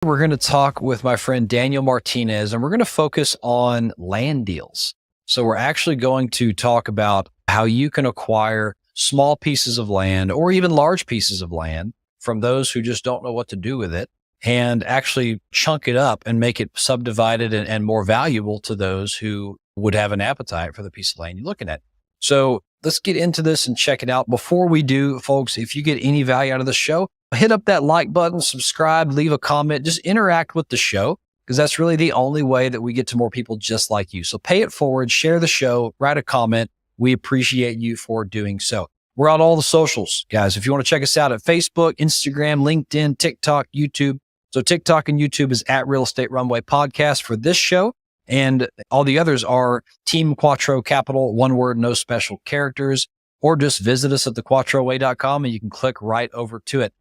We're going to talk with my friend Daniel Martinez, and we're going to focus on land deals. So we're actually going to talk about how you can acquire small pieces of land or even large pieces of land from those who just don't know what to do with it, and actually chunk it up and make it subdivided and more valuable to those who would have an appetite for the piece of land you're looking at. So let's get into this and check it out. Before we do, folks, if you get any value out of the show, hit up that like button, subscribe, leave a comment, just interact with the show, because that's really the only way that we get to more people just like you. So pay it forward, share the show, write a comment. We appreciate you for doing so. We're on all the socials, guys. If you want to check us out at Facebook, Instagram, LinkedIn, TikTok, YouTube. So TikTok and YouTube is at Real Estate Runway Podcast for this show. And all the others are Team Quattro Capital, one word, no special characters, or just visit us at thequattroway.com and you can click right over to it.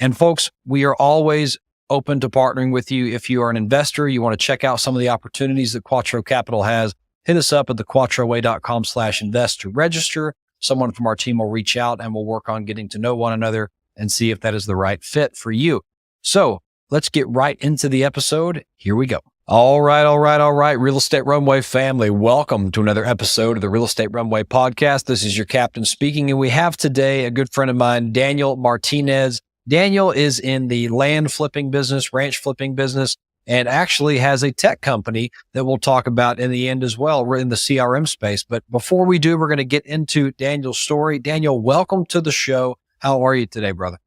And folks, we are always open to partnering with you. If you are an investor, you want to check out some of the opportunities that Quattro Capital has, hit us up at thequattroway.com/invest to register. Someone from our team will reach out and we'll work on getting to know one another and see if that is the right fit for you. So let's get right into the episode. Here we go. All right. Real Estate Runway family, welcome to another episode of the Real Estate Runway Podcast. This is your captain speaking, and we have today a good friend of mine, Daniel Martinez. Daniel is in the land flipping business, ranch flipping business, and actually has a tech company that we'll talk about in the end as well. We're in the CRM space. But before we do, we're going to get into Daniel's story. Daniel, welcome to the show. How are you today, brother?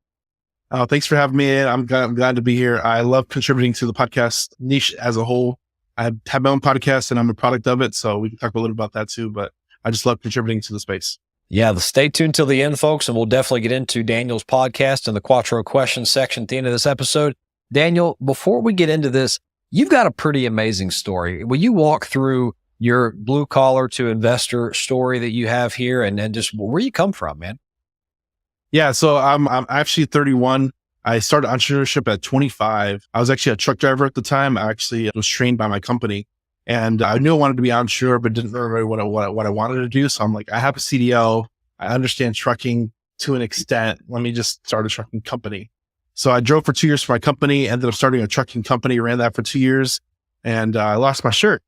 Oh, thanks for having me in. I'm glad to be here. I love contributing to the podcast niche as a whole. I have my own podcast and I'm a product of it. So we can talk a little about that too, but I just love contributing to the space. Yeah, stay tuned till the end, folks, and we'll definitely get into Daniel's podcast and the Quattro questions section at the end of this episode. Daniel, before we get into this, you've got a pretty amazing story. Will you walk through your blue collar to investor story that you have here and just where you come from, man? Yeah, so I'm actually 31. I started entrepreneurship at 25. I was actually a truck driver at the time. I actually was trained by my company, and I knew I wanted to be entrepreneur, but didn't know really what I wanted to do. So I'm like, I have a CDL. I understand trucking to an extent. Let me just start a trucking company. So I drove for 2 years for my company, ended up starting a trucking company, ran that for 2 years, and I lost my shirt.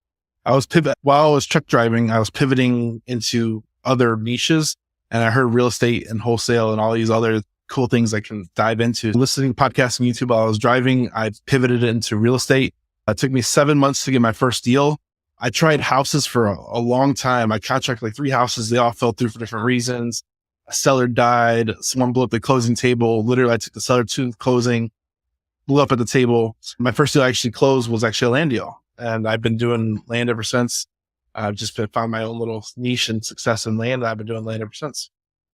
While I was truck driving, I was pivoting into other niches. And I heard real estate and wholesale and all these other cool things I can dive into. Listening to podcasts on YouTube while I was driving, I pivoted into real estate. It took me 7 months to get my first deal. I tried houses for a long time. I contracted like 3 houses. They all fell through for different reasons. A seller died. Someone blew up the closing table. Literally, I took the seller to the closing, blew up at the table. My first deal I actually closed was actually a land deal. And I've been doing land ever since. I've just found my own little niche and success in land. I've been doing land ever since.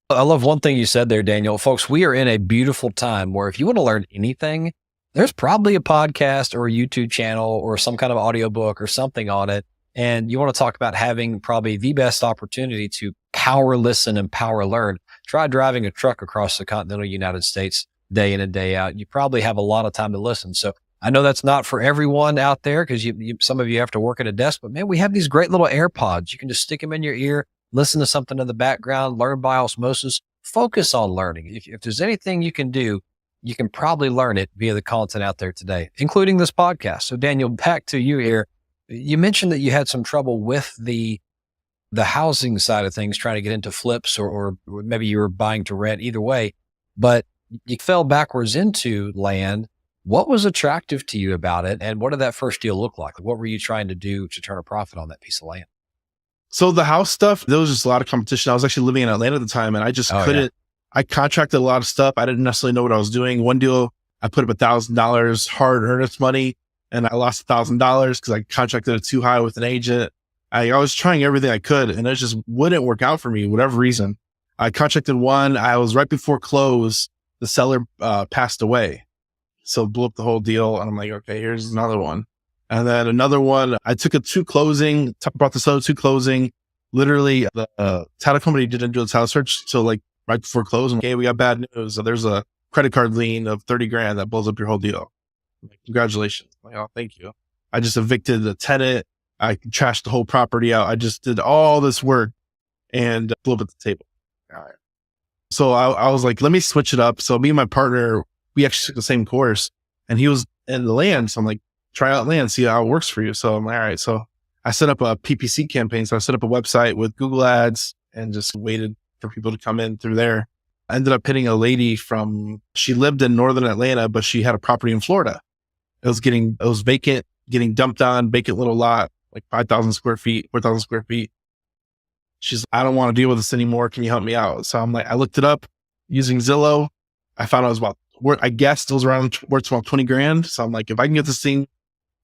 I love one thing you said there, Daniel. Folks, we are in a beautiful time where if you want to learn anything, there's probably a podcast or a YouTube channel or some kind of audiobook or something on it. And you want to talk about having probably the best opportunity to power listen and power learn. Try driving a truck across the continental United States day in and day out. You probably have a lot of time to listen. So I know that's not for everyone out there because some of you have to work at a desk, but man, we have these great little AirPods. You can just stick them in your ear, listen to something in the background, learn by osmosis, focus on learning. If there's anything you can do, you can probably learn it via the content out there today, including this podcast. So Daniel, back to you here. You mentioned that you had some trouble with the housing side of things, trying to get into flips or maybe you were buying to rent, either way, but you fell backwards into land. What was attractive to you about it? And what did that first deal look like? What were you trying to do to turn a profit on that piece of land? So the house stuff, there was just a lot of competition. I was actually living in Atlanta at the time and I just couldn't. Yeah. I contracted a lot of stuff. I didn't necessarily know what I was doing. One deal, I put up $1,000 hard earnest money and I lost $1,000 because I contracted it too high with an agent. I was trying everything I could and it just wouldn't work out for me, whatever reason. I contracted one. I was right before close. The seller passed away. So blew up the whole deal. And I'm like, okay, here's another one. And then another one, I took it to closing, brought the seller to closing. Literally, the title company didn't do a title search till like right before close. And okay, we got bad news. So there's a credit card lien of 30 grand that blows up your whole deal. I'm like, congratulations. I'm like, oh, thank you. I just evicted the tenant. I trashed the whole property out. I just did all this work and blew up at the table. All right. So I was like, let me switch it up. So me and my partner, we actually took the same course and he was in the land. So I'm like, try out land, see how it works for you. So I'm like, all right. So I set up a PPC campaign. So I set up a website with Google Ads and just waited for people to come in through there. I ended up hitting a lady she lived in northern Atlanta, but she had a property in Florida. It was vacant, getting dumped on, vacant little lot, like 5,000 square feet, 4,000 square feet. She's, I don't want to deal with this anymore. Can you help me out? So I'm like, I looked it up using Zillow. I found out it was I guessed it was worth about 20 grand. So I'm like, if I can get this thing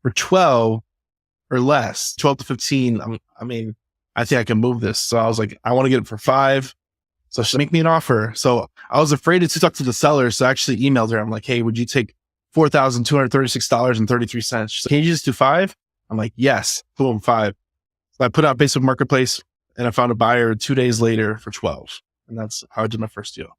for 12 or less, 12 to 15, I think I can move this. So I was like, I want to get it for 5. So she'll make me an offer. So I was afraid to talk to the seller. So I actually emailed her. I'm like, hey, would you take $4,236.33? She's like, can you just do 5? I'm like, yes. Boom, 5. So I put out Facebook Marketplace and I found a buyer 2 days later for 12. And that's how I did my first deal.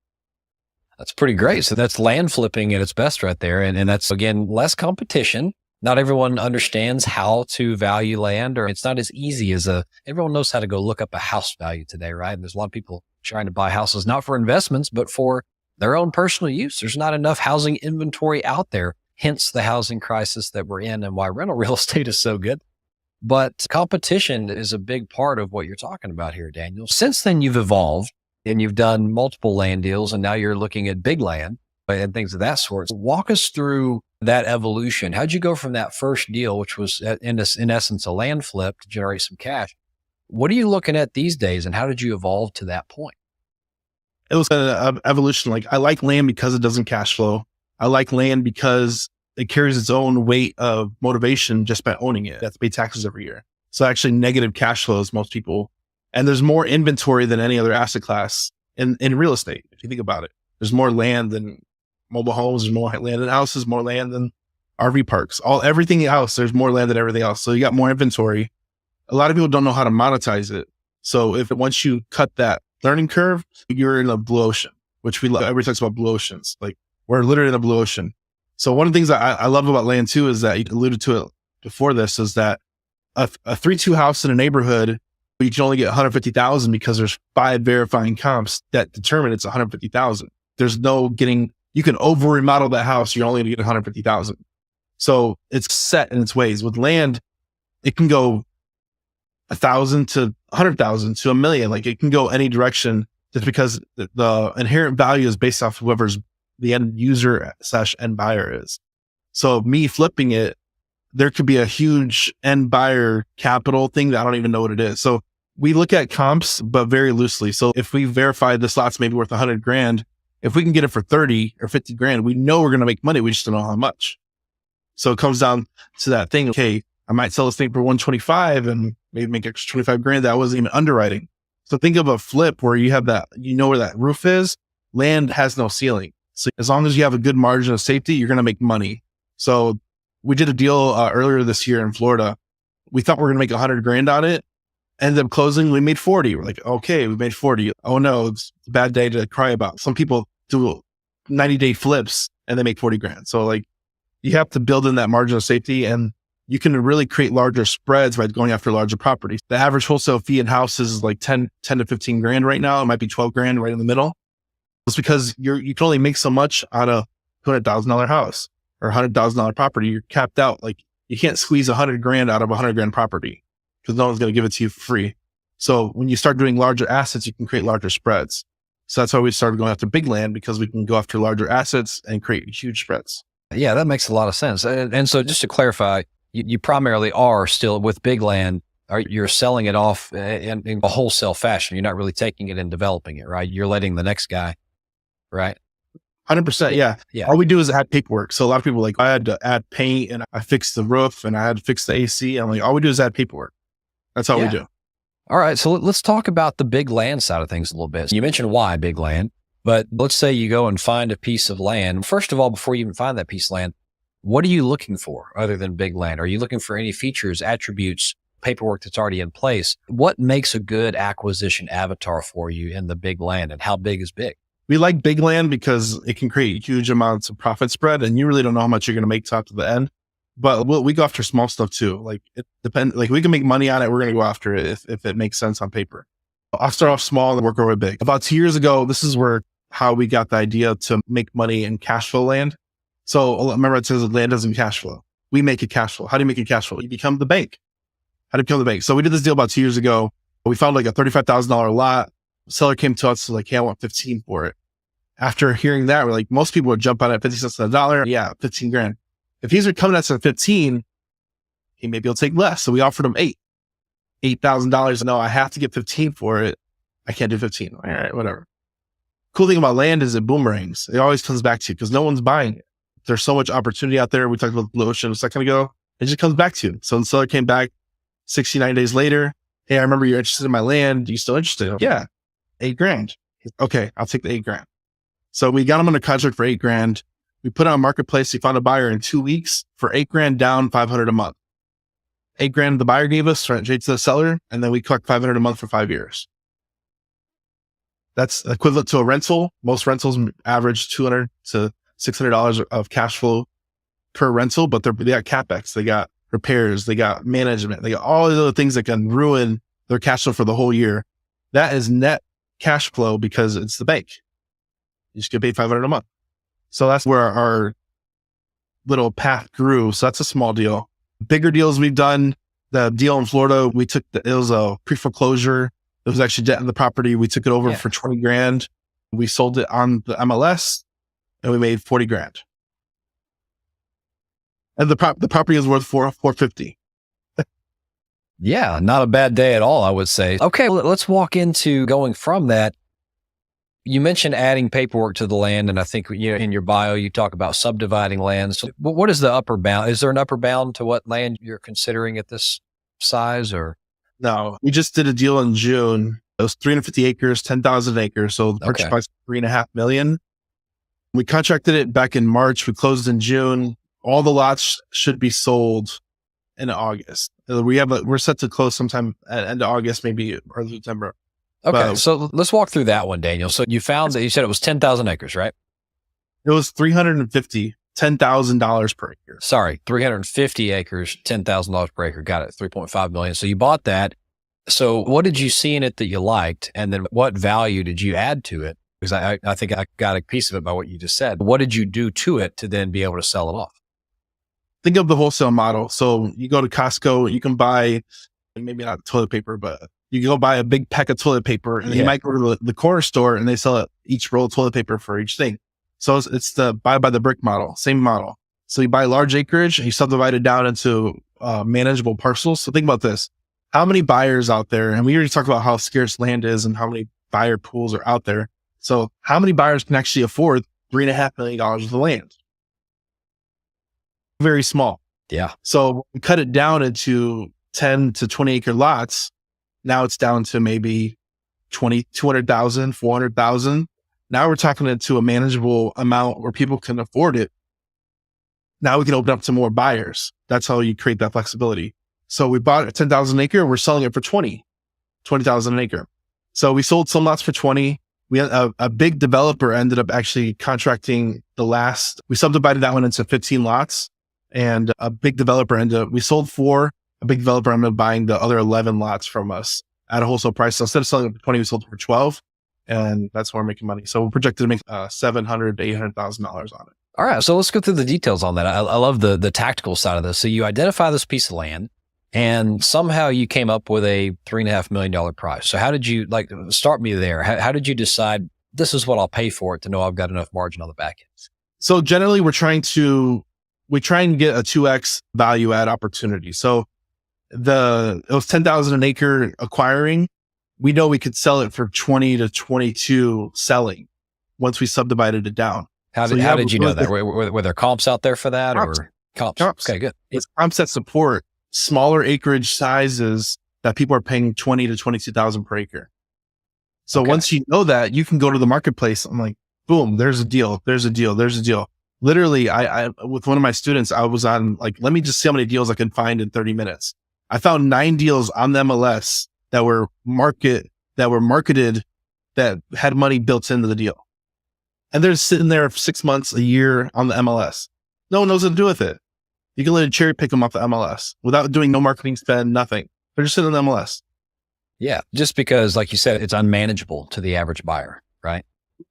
That's pretty great. So that's land flipping at its best right there. And that's, again, less competition. Not everyone understands how to value land, or it's not as easy as everyone knows how to go look up a house value today, right? And there's a lot of people trying to buy houses, not for investments, but for their own personal use. There's not enough housing inventory out there, hence the housing crisis that we're in and why rental real estate is so good. But competition is a big part of what you're talking about here, Daniel. Since then, you've evolved and you've done multiple land deals, and now you're looking at big land and things of that sort. Walk us through that evolution. How'd you go from that first deal, which was in essence a land flip to generate some cash? What are you looking at these days, and how did you evolve to that point? It was an evolution. Like, I like land because it doesn't cash flow. I like land because it carries its own weight of motivation just by owning it. You have to pay taxes every year. So actually negative cash flows, most people. And there's more inventory than any other asset class in real estate. If you think about it, there's more land than mobile homes, there's more land than houses, more land than RV parks, everything else. There's more land than everything else. So you got more inventory. A lot of people don't know how to monetize it. So once you cut that learning curve, you're in a blue ocean, which we love. Everybody talks about blue oceans. Like, we're literally in a blue ocean. So one of the things that I love about land too is that you alluded to it before this, is that a 3-2 house in a neighborhood, you can only get 150,000 because there's 5 verifying comps that determine it's 150,000. There's no getting, you can over remodel that house. You're only going to get 150,000. So it's set in its ways. With land, it can go 1,000 to 100,000 to 1 million. Like, it can go any direction just because the inherent value is based off whoever's the end user / end buyer is. So me flipping it, there could be a huge end buyer capital thing that I don't even know what it is. So we look at comps, but very loosely. So if we verify this lot's maybe worth 100 grand, if we can get it for 30 or 50 grand, we know we're going to make money. We just don't know how much. So it comes down to that thing. Okay, I might sell this thing for 125 and maybe make extra 25 grand that I wasn't even underwriting. So think of a flip where you have that, you know where that roof is. Land has no ceiling. So as long as you have a good margin of safety, you're going to make money. So we did a deal earlier this year in Florida. We thought we were going to make 100 grand on it. Ended up closing, we made 40. We're like, okay, we made 40. Oh no, it's a bad day to cry about. Some people do 90-day flips and they make 40 grand. So like, you have to build in that margin of safety, and you can really create larger spreads by going after larger properties. The average wholesale fee in houses is like 10 to 15 grand right now. It might be 12 grand right in the middle. It's because you can only make so much on a $200,000 house or $100,000 property. You're capped out. Like, you can't squeeze 100 grand out of a 100 grand property because no one's going to give it to you for free. So when you start doing larger assets, you can create larger spreads. So that's why we started going after big land, because we can go after larger assets and create huge spreads. Yeah, that makes a lot of sense. And so just to clarify, you primarily are still with big land, you're selling it off in a wholesale fashion. You're not really taking it and developing it, right? You're letting the next guy, right? 100%. Yeah. All we do is add paperwork. So a lot of people are like, I had to add paint and I fixed the roof and I had to fix the AC. I'm like, all we do is add paperwork. That's all we do. All right. So let's talk about the big land side of things a little bit. You mentioned why big land, but let's say you go and find a piece of land. First of all, before you even find that piece of land, what are you looking for other than big land? Are you looking for any features, attributes, paperwork that's already in place? What makes a good acquisition avatar for you in the big land, and how big is big? We like big land because it can create huge amounts of profit spread, and you really don't know how much you're going to make top to the end. But we go after small stuff too. Like, it depends. Like, we can make money on it. We're going to go after it if it makes sense on paper. I'll start off small and work our way big. About 2 years ago, this is how we got the idea to make money in cash flow land. So remember, it says land doesn't cash flow. We make it cash flow. How do you make it cash flow? You become the bank. How do you become the bank? So we did this deal about 2 years ago. We found like a $35,000 lot. The seller came to us like, hey, I want 15 for it. After hearing that, we're like, most people would jump on at 50 cents on the dollar. Yeah, 15 grand. If he's coming at us at 15, he maybe will take less. So we offered him $8,000. No, I have to get 15 for it. I can't do 15. All right, whatever. Cool thing about land is it boomerangs. It always comes back to you because no one's buying it. There's so much opportunity out there. We talked about Blue Ocean a second ago. It just comes back to you. So the seller came back 69 days later. Hey, I remember you're interested in my land. Are you still interested? Yeah. $8,000. Okay, I'll take the $8,000. So we got him under contract for $8,000. We put it on marketplace. He found a buyer in 2 weeks for $8,000 down, $500 a month. $8,000 the buyer gave us straight to the seller, and then we collect $500 a month for 5 years. That's equivalent to a rental. Most rentals average $200 to $600 of cash flow per rental, but they got CapEx, they got repairs, they got management, they got all the other things that can ruin their cash flow for the whole year. That is net cash flow because it's the bank. You just get paid $500 a month. So that's where our little path grew. So that's a small deal. Bigger deals we've done. The deal in Florida, it was a pre-foreclosure. It was actually debt in the property. We took it over for $20,000. We sold it on the MLS and we made $40,000. And the property is worth $450. Yeah, not a bad day at all, I would say. Okay, let's walk into going from that. You mentioned adding paperwork to the land, and I think in your bio you talk about subdividing land. So what is the upper bound? Is there an upper bound to what land you're considering at this size? Or no, we just did a deal in June. It was 350 acres, 10,000 acres. So the purchase price $3.5 million. We contracted it back in March. We closed in June. All the lots should be sold in August. We're set to close sometime at end of August, maybe early September. Okay, so let's walk through that one, Daniel. So you found that you said it was 10,000 acres, right? It was $10,000 per acre. Sorry, 350 acres, $10,000 per acre. Got it, 3.5 million. So you bought that. So what did you see in it that you liked? And then what value did you add to it? Because I think I got a piece of it by what you just said. What did you do to it to then be able to sell it off? Think of the wholesale model. So you go to Costco, you can buy, maybe not toilet paper, but you can go buy a big pack of toilet paper, and then you might go to the corner store and they sell each roll of toilet paper for each thing. So it's the buy by the brick model, same model. So you buy large acreage and you subdivide it down into manageable parcels. So think about this. How many buyers out there, and we already talked about how scarce land is and how many buyer pools are out there. So how many buyers can actually afford $3.5 million of the land? Very small. Yeah. So we cut it down into 10 to 20 acre lots. Now it's down to maybe 200,000, 400,000. Now we're talking into a manageable amount where people can afford it. Now we can open up to more buyers. That's how you create that flexibility. So we bought a 10,000 acre. We're selling it for 20,000 an acre. So we sold some lots for 20. We had a big developer ended up actually contracting we subdivided that one into 15 lots, and a big developer we sold 4. A big developer ended up buying the other 11 lots from us at a wholesale price. So instead of selling it for 20, we sold it for 12, and that's where we're making money. So we're projected to make $700,000 to $800,000 on it. All right, so let's go through the details on that. I love the tactical side of this. So you identify this piece of land, and somehow you came up with a $3.5 million price. So how did you start me there? How did you decide this is what I'll pay for it to know I've got enough margin on the back end? So generally, we try and get a 2x value add opportunity. So it was 10,000 an acre acquiring. We know we could sell it for 20 to 22 selling once we subdivided it down. How did you know that? Were there comps out there for that? Comps? Okay, good. It's comps that support smaller acreage sizes that people are paying 20 to 22,000 per acre. So once you know that, you can go to the marketplace. I'm like, boom, there's a deal. Literally, I with one of my students, I was on let me just see how many deals I can find in 30 minutes. I found 9 deals on the MLS that were marketed that had money built into the deal. And they're sitting there for 6 months, a year on the MLS. No one knows what to do with it. You can literally cherry pick them off the MLS without doing no marketing spend, nothing. They're just sitting on the MLS. Yeah. Just because, like you said, it's unmanageable to the average buyer, right?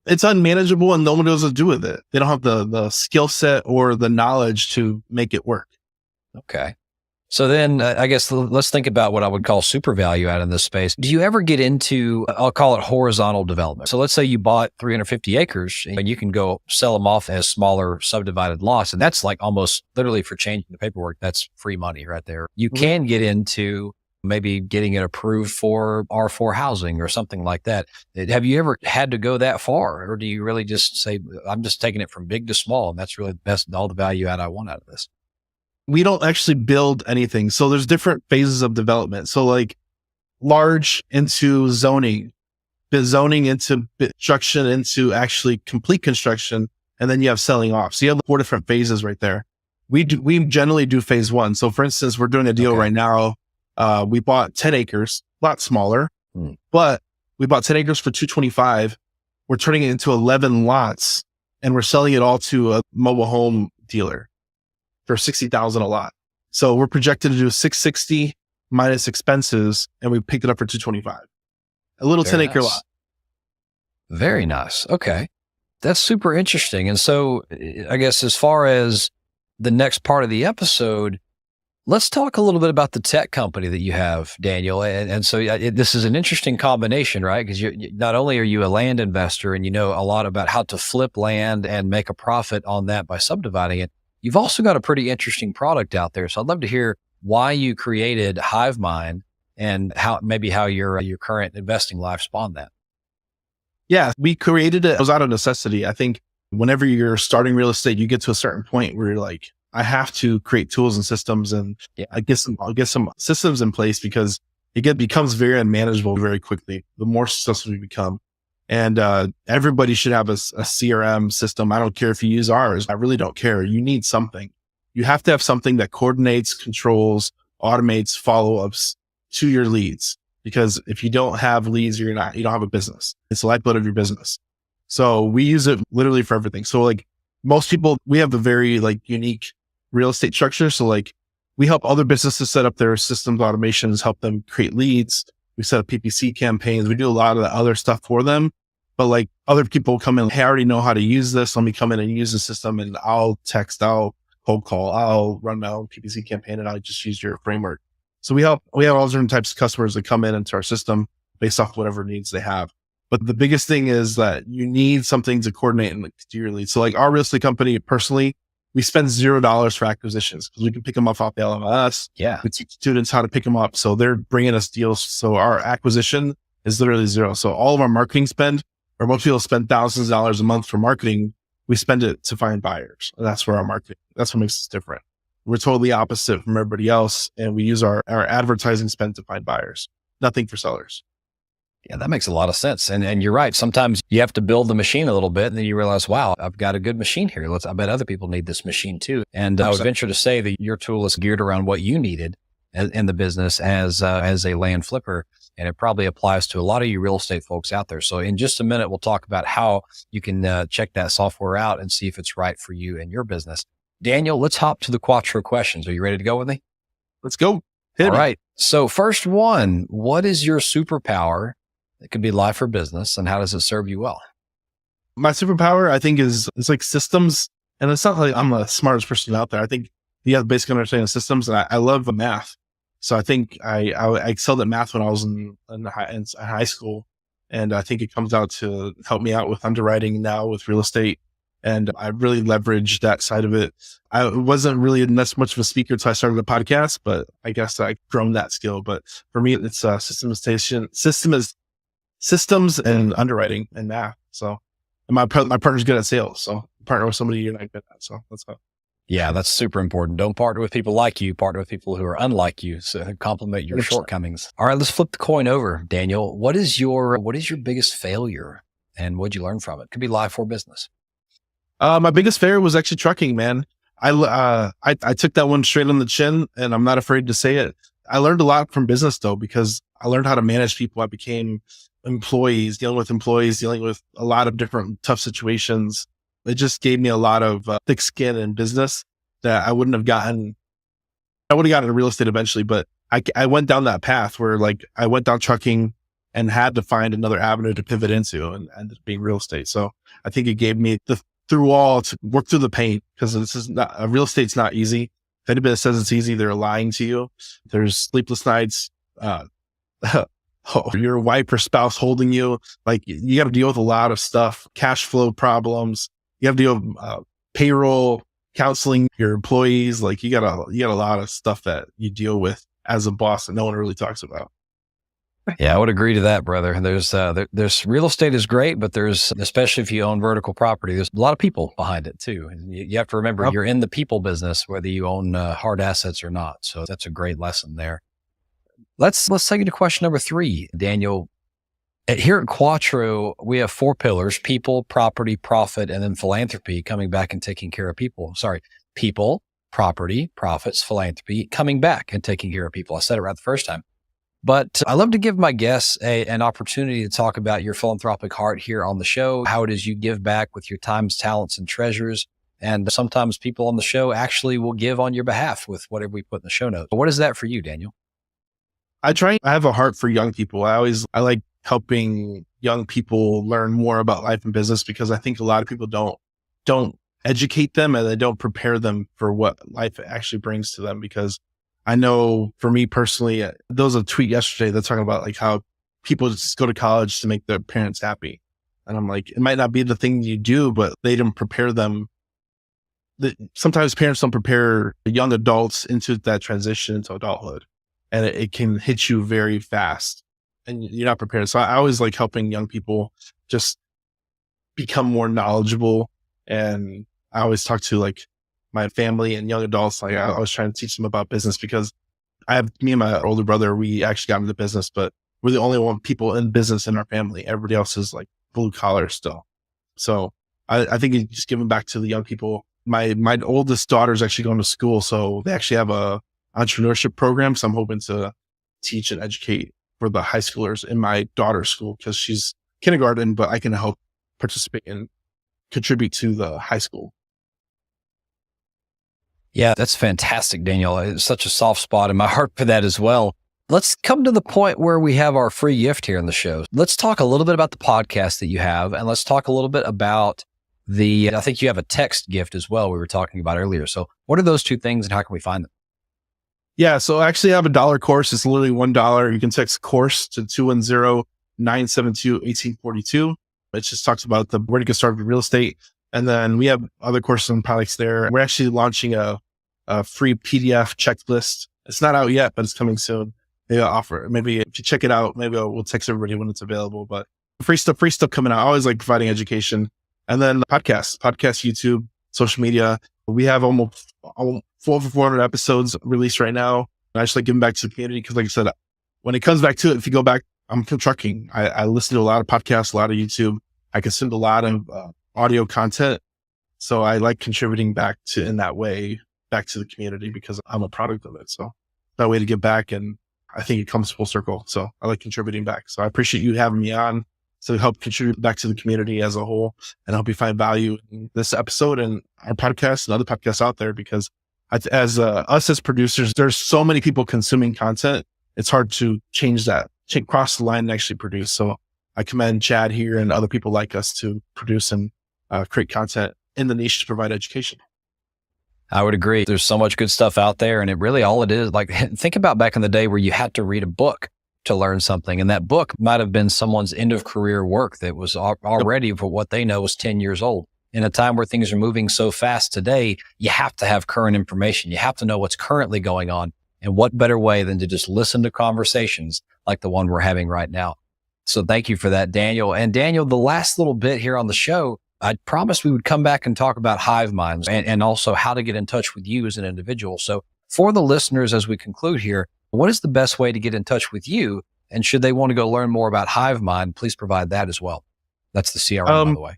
it's unmanageable and no one knows what to do with it. They don't have the skill set or the knowledge to make it work. Okay. So then I guess let's think about what I would call super value out in this space. Do you ever get into, I'll call it horizontal development. So let's say you bought 350 acres and you can go sell them off as smaller subdivided lots. And that's like almost literally for changing the paperwork. That's free money right there. You can get into maybe getting it approved for R4 housing or something like that. Have you ever had to go that far? Or do you really just say, I'm just taking it from big to small and that's really the best, all the value add I want out of this? We don't actually build anything. So there's different phases of development. So like large into zoning, zoning into construction, into actually complete construction. And then you have selling off. So you have 4 different phases right there. We generally do phase 1. So for instance, we're doing a deal right now. We bought 10 acres, a lot smaller, but we bought 10 acres for $225. We're turning it into 11 lots and we're selling it all to a mobile home dealer for $60,000 a lot. So we're projected to do $660 minus expenses, and we picked it up for $225. A little 10-acre lot. Very nice. Okay. That's super interesting. And so I guess as far as the next part of the episode, let's talk a little bit about the tech company that you have, Daniel. And so this is an interesting combination, right? Because not only are you a land investor and you know a lot about how to flip land and make a profit on that by subdividing it, you've also got a pretty interesting product out there. So I'd love to hear why you created HiveMind and how your current investing life spawned that. Yeah, we created it. It was out of necessity. I think whenever you're starting real estate, you get to a certain point where you're like, I have to create tools and systems and I'll get some systems in place because it becomes very unmanageable very quickly. The more successful we become. And everybody should have a CRM system. I don't care if you use ours. I really don't care. You need something. You have to have something that coordinates, controls, automates follow-ups to your leads. Because if you don't have leads, you don't have a business. It's the lifeblood of your business. So we use it literally for everything. So like most people, we have a very like unique real estate structure. So like we help other businesses set up their systems, automations, help them create leads. We set up PPC campaigns. We do a lot of the other stuff for them, but like other people come in, hey, I already know how to use this. Let me come in and use the system and I'll text, I'll cold call, I'll run my own PPC campaign and I'll just use your framework. So we have all different types of customers that come into our system based off whatever needs they have. But the biggest thing is that you need something to coordinate and do your leads. So like our real estate company, personally, we spend $0 for acquisitions because we can pick them up off the LMS. Yeah. We teach students how to pick them up. So they're bringing us deals. So our acquisition is literally zero. So all of our marketing spend, or most people spend thousands of dollars a month for marketing. We spend it to find buyers. And that's where that's what makes us different. We're totally opposite from everybody else. And we use our advertising spend to find buyers, nothing for sellers. Yeah, that makes a lot of sense. And you're right. Sometimes you have to build the machine a little bit and then you realize, wow, I've got a good machine here. I bet other people need this machine too. And I would venture to say that your tool is geared around what you needed in the business as a land flipper. And it probably applies to a lot of you real estate folks out there. So in just a minute, we'll talk about how you can check that software out and see if it's right for you and your business. Daniel, let's hop to the Quattro questions. Are you ready to go with me? Let's go. All right. So first one, what is your superpower? It could be life or business, and how does it serve you well? My superpower, I think, is like systems. And it's not like I'm the smartest person out there. I think you have the basic understanding of systems, and I love math. So I think I excelled at math when I was in high school. And I think it comes out to help me out with underwriting now with real estate. And I really leveraged that side of it. I wasn't really as much of a speaker until I started a podcast, but I guess I've grown that skill. But for me, it's systems and underwriting and math. So, and my partner's good at sales. So partner with somebody you're not good at. So let's go. Yeah, that's super important. Don't partner with people like you, partner with people who are unlike you. So complement your 100%. Shortcomings. All right, let's flip the coin over, Daniel. What is your biggest failure and what'd you learn from it? Could be life or business. My biggest failure was actually trucking, man. I took that one straight on the chin and I'm not afraid to say it. I learned a lot from business though, because I learned how to manage people. I became dealing with a lot of different tough situations. It just gave me a lot of thick skin in business that I wouldn't have gotten. I would have gotten into real estate eventually, but I went down that path where like I went down trucking and had to find another avenue to pivot into and ended up being real estate. So I think it gave me the through all to work through the pain, because this is not real estate's not easy. If anybody that says it's easy, they're lying to you. There's sleepless nights, your wife or spouse holding you. Like, you got to deal with a lot of stuff, cash flow problems. You have to deal with payroll, counseling your employees. Like, you got a lot of stuff that you deal with as a boss that no one really talks about. Yeah, I would agree to that, brother. There's real estate is great, but there's, especially if you own vertical property, there's a lot of people behind it too. And you have to remember, you're in the people business, whether you own hard assets or not. So that's a great lesson there. Let's take you to question number 3, Daniel. Here at Quattro, we have 4 pillars: people, property, profit, and then philanthropy, coming back and taking care of people. Sorry, people, property, profits, philanthropy, coming back and taking care of people. I said it right the first time. But I love to give my guests an opportunity to talk about your philanthropic heart here on the show, how it is you give back with your times, talents, and treasures. And sometimes people on the show actually will give on your behalf with whatever we put in the show notes. What is that for you, Daniel? I have a heart for young people. I like helping young people learn more about life and business, because I think a lot of people don't educate them, and they don't prepare them for what life actually brings to them. Because I know for me personally, there was a tweet yesterday that's talking about like how people just go to college to make their parents happy. And I'm like, it might not be the thing you do, but they didn't prepare them. Sometimes parents don't prepare young adults into that transition into adulthood, and it can hit you very fast and you're not prepared. So I always like helping young people just become more knowledgeable. And I always talk to like my family and young adults. Like, I was trying to teach them about business, because me and my older brother, we actually got into business, but we're the only people in business in our family. Everybody else is like blue collar still. So I think it's just giving back to the young people. My oldest daughter is actually going to school, so they actually have a entrepreneurship program. So I'm hoping to teach and educate for the high schoolers in my daughter's school, because she's kindergarten, but I can help participate and contribute to the high school. Yeah, that's fantastic, Daniel. It's such a soft spot in my heart for that as well. Let's come to the point where we have our free gift here in the show. Let's talk a little bit about the podcast that you have, and let's talk a little bit about I think you have a text gift as well, we were talking about earlier. So what are those 2 things, and how can we find them? Yeah, so actually I have a $1 course. It's literally $1. You can text course to 210-972-1842. It just talks about where to get started with real estate. And then we have other courses and products there. We're actually launching a free PDF checklist. It's not out yet, but it's coming soon. Maybe if you check it out, maybe we'll text everybody when it's available. But free stuff coming out. I always like providing education. And then podcast, YouTube, social media. We have almost over 400 episodes released right now. I just like giving back to the community, because like I said, when it comes back to it, if you go back, I'm trucking. I listen to a lot of podcasts, a lot of YouTube. I consumed a lot of audio content. So I like contributing back in that way, back to the community, because I'm a product of it. So that way to give back, and I think it comes full circle. So I like contributing back. So I appreciate you having me on to help contribute back to the community as a whole, and I hope you find value in this episode and our podcast and other podcasts out there, because as us as producers, there's so many people consuming content. It's hard to change that, cross the line and actually produce. So I commend Chad here and other people like us to produce and create content in the niche to provide education. I would agree. There's so much good stuff out there, and it really, all it is, like, think about back in the day where you had to read a book to learn something. And that book might have been someone's end of career work that was already, for what they know, was 10 years old. In a time where things are moving so fast today, you have to have current information. You have to know what's currently going on. And what better way than to just listen to conversations like the one we're having right now? So thank you for that, Daniel. And Daniel, the last little bit here on the show, I promised we would come back and talk about hive minds and also how to get in touch with you as an individual. So for the listeners, as we conclude here, what is the best way to get in touch with you? And should they want to go learn more about HiveMind, please provide that as well. That's the CRM, by the way.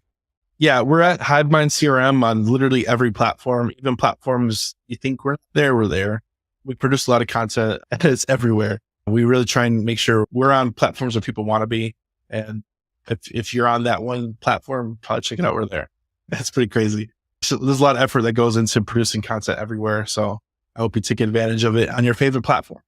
Yeah, we're at HiveMind CRM on literally every platform, even platforms you think we're there. We produce a lot of content, and it's everywhere. We really try and make sure we're on platforms where people want to be. And if you're on that one platform, probably check it out. We're there. It's pretty crazy. So there's a lot of effort that goes into producing content everywhere. So I hope you take advantage of it on your favorite platform.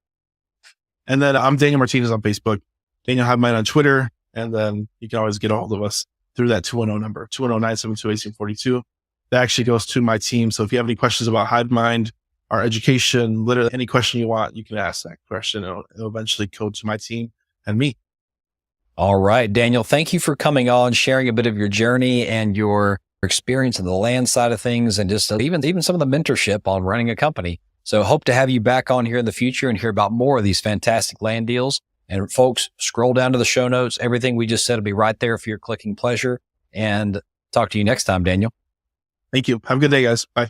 And then I'm Daniel Martinez on Facebook, Daniel Hivemind on Twitter. And then you can always get a hold of us through that 210 number, 210-972-1842. That actually goes to my team. So if you have any questions about Hivemind, our education, literally any question you want, you can ask that question. It'll eventually go to my team and me. All right, Daniel, thank you for coming on, sharing a bit of your journey and your experience in the land side of things, and just even some of the mentorship on running a company. So hope to have you back on here in the future and hear about more of these fantastic land deals. And folks, scroll down to the show notes. Everything we just said will be right there for your clicking pleasure. And talk to you next time, Daniel. Thank you. Have a good day, guys. Bye.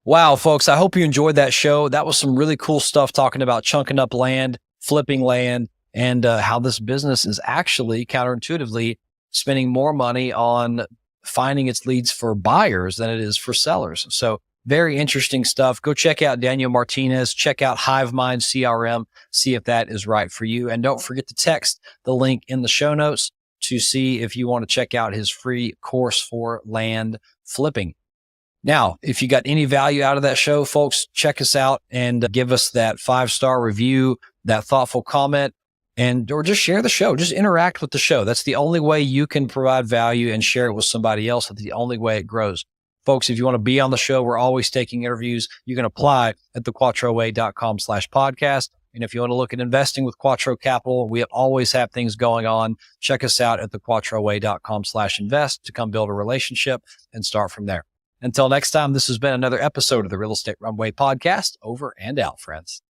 Wow, folks, I hope you enjoyed that show. That was some really cool stuff talking about chunking up land, flipping land, and how this business is actually counterintuitively spending more money on finding its leads for buyers than it is for sellers. So very interesting stuff. Go check out Daniel Martinez, check out Hivemind CRM, see if that is right for you. And don't forget to text the link in the show notes to see if you want to check out his free course for land flipping. Now, if you got any value out of that show, folks, check us out and give us that 5-star review, that thoughtful comment, or just share the show. Just interact with the show. That's the only way you can provide value and share it with somebody else. That's the only way it grows. Folks, if you want to be on the show, we're always taking interviews. You can apply at thequattroway.com/podcast. And if you want to look at investing with Quattro Capital, we always have things going on. Check us out at thequattroway.com/invest to come build a relationship and start from there. Until next time, this has been another episode of the Real Estate Runway podcast. Over and out, friends.